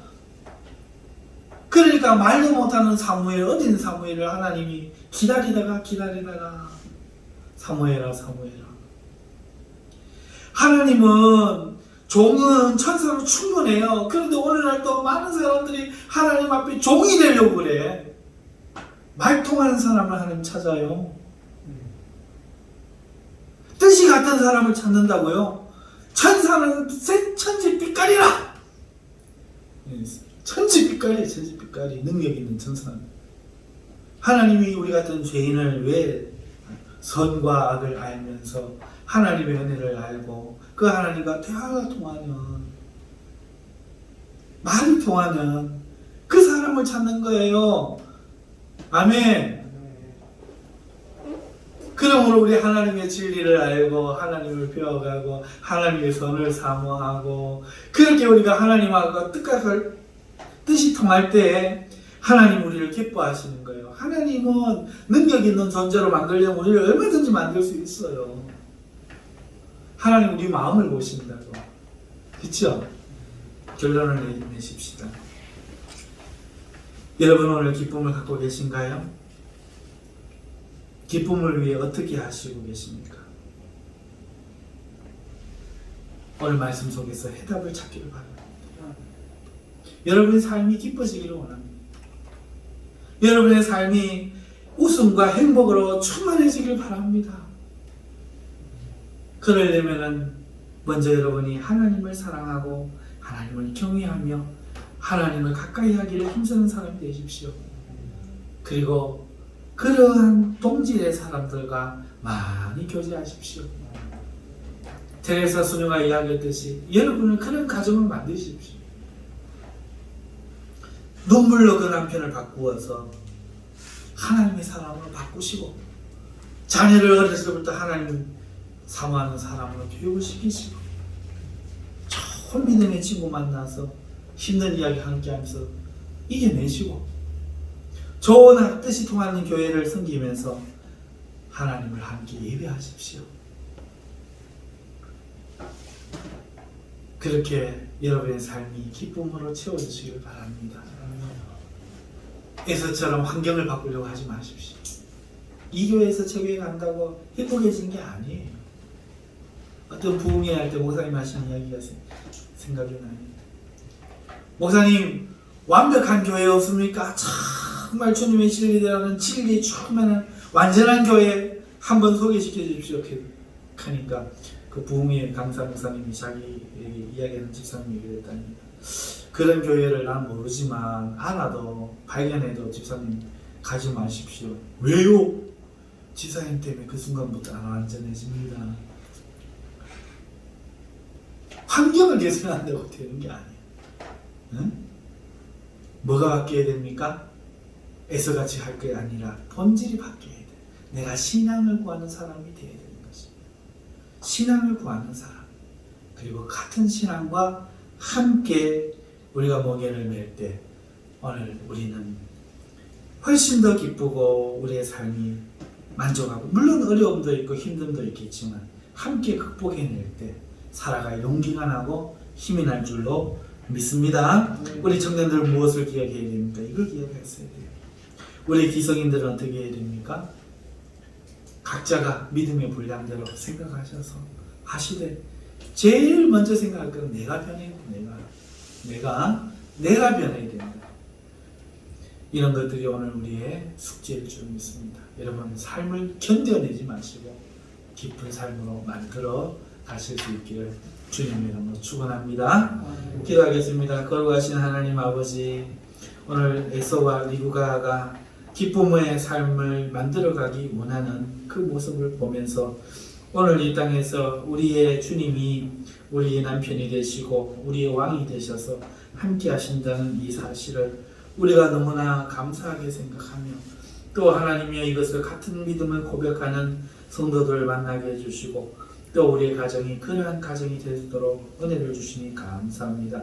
그러니까 말도 못하는 사무엘, 어린 사무엘을 하나님이 기다리다가 사무엘아 하나님은 종은 천사로 충분해요. 그런데 오늘날 또 많은 사람들이 하나님 앞에 종이 되려고 그래. 말 통하는 사람을 하나님 찾아요. 뜻이 같은 사람을 찾는다고요? 천사는 천지빛깔이라. 천지빛깔이 능력 있는 천사는. 하나님이 우리 같은 죄인을 왜 선과 악을 알면서 하나님의 은혜를 알고 그 하나님과 대화가 통하면 말이 통하는 그 사람을 찾는 거예요. 아멘. 그러므로 우리 하나님의 진리를 알고 하나님을 배워가고 하나님의 선을 사모하고 그렇게 우리가 하나님하고 뜻이 통할 때 하나님 우리를 기뻐하시는 거예요. 하나님은 능력 있는 존재로 만들려면 우리를 얼마든지 만들 수 있어요. 하나님 우리 마음을 보신다고. 그렇죠? 결론을 내십시다. 여러분 오늘 기쁨을 갖고 계신가요? 기쁨을 위해 어떻게 하시고 계십니까? 오늘 말씀 속에서 해답을 찾기를 바랍니다. 여러분의 삶이 기뻐지기를 원합니다. 여러분의 삶이 웃음과 행복으로 충만해지길 바랍니다. 그러려면 먼저 여러분이 하나님을 사랑하고 하나님을 경외하며 하나님을 가까이 하기를 힘쓰는 사람이 되십시오. 그리고 그러한 동질의 사람들과 많이 교제하십시오. 테레사 수녀가 이야기했듯이 여러분은 그런 가정을 만드십시오. 눈물로 그 남편을 바꾸어서 하나님의 사람으로 바꾸시고 자녀를 어렸을 때부터 하나님 사모하는 사람으로 교육을 시키시고 좋은 믿음의 친구 만나서 힘든 이야기 함께 하면서 이겨내시고 좋은 뜻이 통하는 교회를 섬기면서 하나님을 함께 예배하십시오. 그렇게 여러분의 삶이 기쁨으로 채워주시길 바랍니다. 에서처럼 환경을 바꾸려고 하지 마십시오. 이 교회에서 저 교회 간다고 행복해지는 게 아니에요. 어떤 부흥회 할 때 목사님 하시는 이야기가 생각이 나요. 목사님 완벽한 교회 없습니까? 정말 주님의 진리대로는 진리에 충만한 완전한 교회 한번 소개시켜 주십시오. 하니까 그 부흥회 강사 목사님이 자기에게 이야기하는 집사님이 그랬다니 그런 교회를 난 모르지만 알아도 발견해도 집사님 가지 마십시오. 왜요? 집사님 때문에 그 순간부터 안 완전해집니다. 환경을 개선한다고 되는 게 아니에요. 응? 뭐가 바뀌어야 됩니까? 애써같이 할 게 아니라 본질이 바뀌어야 돼. 내가 신앙을 구하는 사람이 되어야 되는 것입니다. 신앙을 구하는 사람, 그리고 같은 신앙과 함께 우리가 멍에를 맬 때 오늘 우리는 훨씬 더 기쁘고 우리의 삶이 만족하고 물론 어려움도 있고 힘듦도 있겠지만 함께 극복해낼 때 살아갈 용기가 나고 힘이 날 줄로 믿습니다. 우리 청년들 무엇을 기억해야 됩니까? 이걸 기억했어야 돼요. 우리 기성인들은 어떻게 해야 됩니까? 각자가 믿음의 분량대로 생각하셔서 하시되 제일 먼저 생각할 건 내가 변해야 돼. 내가 변해야 된다. 이런 것들이 오늘 우리의 숙제일 줄 믿습니다. 여러분 삶을 견뎌내지 마시고 깊은 삶으로 만들어 가실 수 있기를 주님의 이름으로 축원합니다. 기도하겠습니다. 거룩하신 하나님 아버지, 오늘 에서와 리브가가 기쁨의 삶을 만들어가기 원하는 그 모습을 보면서 오늘 이 땅에서 우리의 주님이 우리의 남편이 되시고 우리의 왕이 되셔서 함께 하신다는 이 사실을 우리가 너무나 감사하게 생각하며 또 하나님이여 이것을 같은 믿음을 고백하는 성도들을 만나게 해주시고 또 우리의 가정이 그러한 가정이 되도록 은혜를 주시니 감사합니다.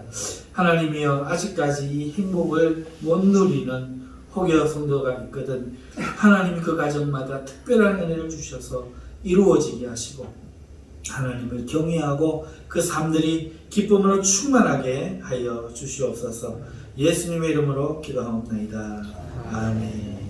하나님이여 아직까지 이 행복을 못 누리는 혹여 성도가 있거든 하나님이 그 가정마다 특별한 은혜를 주셔서 이루어지게 하시고 하나님을 경외하고 그 삶들이 기쁨으로 충만하게 하여 주시옵소서. 예수님의 이름으로 기도하옵나이다. 아멘.